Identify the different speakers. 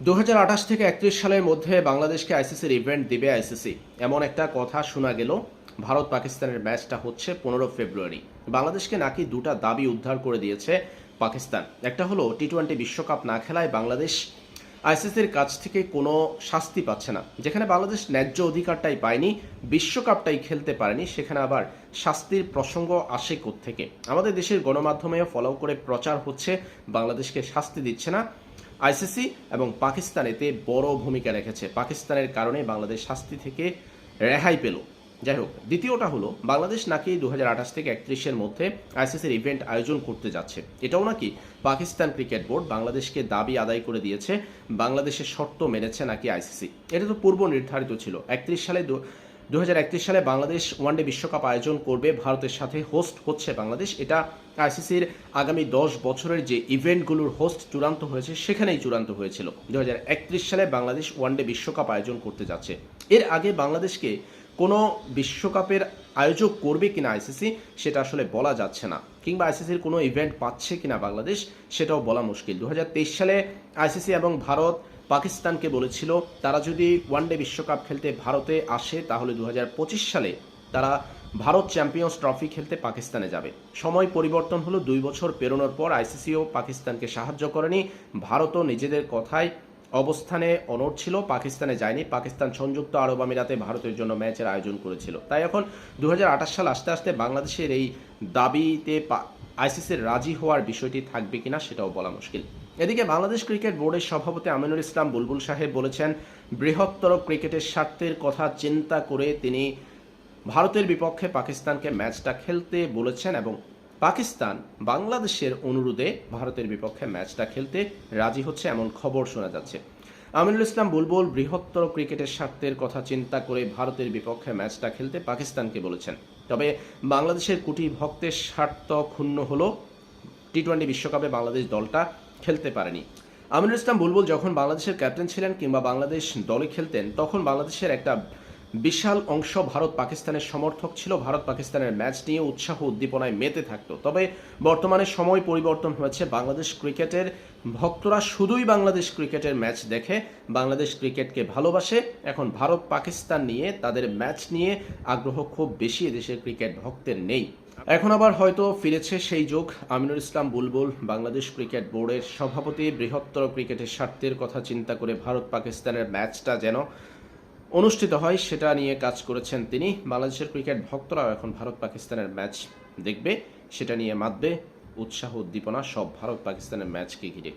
Speaker 1: 2028 থেকে 31 সালের মধ্যে বাংলাদেশকে আইসিসির ইভেন্ট দিবে আইসিসি, এমন একটা কথা শোনা গেল। ভারত পাকিস্তানের ম্যাচটা হচ্ছে 15 ফেব্রুয়ারি। বাংলাদেশকে নাকি দুটা দাবি উদ্ধার করে দিয়েছে পাকিস্তান। একটা হলো টি-20 বিশ্বকাপ না খেলায় বাংলাদেশ আইসিসির কাছ থেকে কোনো শাস্তি পাচ্ছে না, যেখানে বাংলাদেশ ন্যায্য অধিকারটাই পায়নি, বিশ্বকাপটাই খেলতে পারেনি, সেখানে আবার শাস্তির প্রসঙ্গ আসে কোত্থেকে? আমাদের দেশের গণমাধ্যমেও ফলো করে প্রচার হচ্ছে বাংলাদেশকে শাস্তি দিচ্ছে না আইসিসি, এবং পাকিস্তান এতে বড় ভূমিকা রেখেছে। পাকিস্তানের কারণে বাংলাদেশ শাস্তি থেকে রেহাই পেল। যাই হোক, দ্বিতীয়টা হলো বাংলাদেশ নাকি 2028 থেকে 31-এর মধ্যে আইসিসির ইভেন্ট আয়োজন করতে যাচ্ছে। এটাও নাকি পাকিস্তান ক্রিকেট বোর্ড বাংলাদেশকে দাবি আদায় করে দিয়েছে, বাংলাদেশের শর্ত মেনেছে নাকি আইসিসি। এটা তো পূর্ব নির্ধারিত ছিল। 2031 সালে বাংলাদেশ ওয়ানডে বিশ্বকাপ আয়োজন করবে, ভারতের সাথে হোস্ট হচ্ছে বাংলাদেশ। এটা আইসিসির আগামী 10 বছরের যে ইভেন্টগুলোর হোস্ট চূড়ান্ত হয়েছে সেখানেই চূড়ান্ত হয়েছিল। 2031 সালে বাংলাদেশ ওয়ানডে বিশ্বকাপ আয়োজন করতে যাচ্ছে। এর আগে বাংলাদেশকে কোনো বিশ্বকাপের আয়োজক করবে কিনা আইসিসি সেটা আসলে বলা যাচ্ছে না, কিংবা আইসিসির কোনো ইভেন্ট পাচ্ছে কিনা বাংলাদেশ সেটাও বলা মুশকিল। 2023 সালে আইসিসি এবং ভারত পাকিস্তানকে বলেছিল তারা যদি ওয়ানডে বিশ্বকাপ খেলতে ভারতে আসে তাহলে 2025 সালে তারা ভারত চ্যাম্পিয়ন্স ট্রফি খেলতে পাকিস্তানে যাবে। সময় পরিবর্তন হলো, 2 বছর পেরোনোর পর আইসিসিও পাকিস্তানকে সাহায্য করেনি, ভারতও নিজেদের কথায় অবস্থানে অনড় ছিল, পাকিস্তানে যায়নি। পাকিস্তান সংযুক্ত আরব আমিরাতে ভারতের জন্য ম্যাচের আয়োজন করেছিল। তাই এখন 2028 সাল আস্তে আস্তে বাংলাদেশের এই দাবিতে আইসিসির রাজি হওয়ার বিষয়টি থাকবে কিনা সেটাও বলা মুশকিল। এদিকে বাংলাদেশ ক্রিকেট বোর্ডের সভাপতি আমিনুল ইসলাম বুলবুল সাহেব বলেছেন, বৃহত্তর ক্রিকেটের স্বার্থের কথা চিন্তা করে তিনি ভারতের বিপক্ষে পাকিস্তানকে ম্যাচটা খেলতে বলেছেন, এবং পাকিস্তান বাংলাদেশের অনুরোধে ভারতের বিপক্ষে ম্যাচটা খেলতে রাজি হচ্ছে, এমন খবর শোনা যাচ্ছে। আমিনুল ইসলাম বুলবুল বৃহত্তর ক্রিকেটের স্বার্থের কথা চিন্তা করে ভারতের বিপক্ষে ম্যাচটা খেলতে পাকিস্তানকে বলেছেন। তবে বাংলাদেশের কোটি ভক্তের স্বার্থ ক্ষুণ্ণ হলো, টি-20 বিশ্বকাপে বাংলাদেশ দলটা খেলতে পারেনি। আমিনুল ইসলাম বুলবুল যখন বাংলাদেশের ক্যাপ্টেন ছিলেন কিংবা বাংলাদেশ দলে খেলতেন, তখন বাংলাদেশের একটা বিশাল অংশ ভারত পাকিস্তানের সমর্থক ছিল, ভারত পাকিস্তানের ম্যাচ নিয়ে উৎসাহ উদ্দীপনায় মেতে থাকতো। তবে বর্তমানে সময় পরিবর্তন হয়েছে, বাংলাদেশ ক্রিকেটের ভক্তরা শুধুই বাংলাদেশ ক্রিকেটের ম্যাচ দেখে, বাংলাদেশ ক্রিকেটকে ভালোবাসে। এখন ভারত পাকিস্তান নিয়ে তাদের ম্যাচ নিয়ে আগ্রহ খুব বেশি এদেশের ক্রিকেট ভক্তের নেই। এখন আবার হয়তো ফিরেছে সেই যুগ। আমিনুল ইসলাম বুলবুল বাংলাদেশ ক্রিকেট বোর্ডের সভাপতি, বৃহত্তর ক্রিকেটের স্বার্থের কথা চিন্তা করে ভারত পাকিস্তানের ম্যাচটা যেন অনুষ্ঠিত হয় সেটা নিয়ে কাজ করেছেন তিনি। বাংলাদেশের ক্রিকেট ভক্তরাও এখন ভারত পাকিস্তানের ম্যাচ দেখবে, সেটা নিয়ে মাতবে উৎসাহ উদ্দীপনা সব ভারত পাকিস্তানের ম্যাচকে ঘিরে।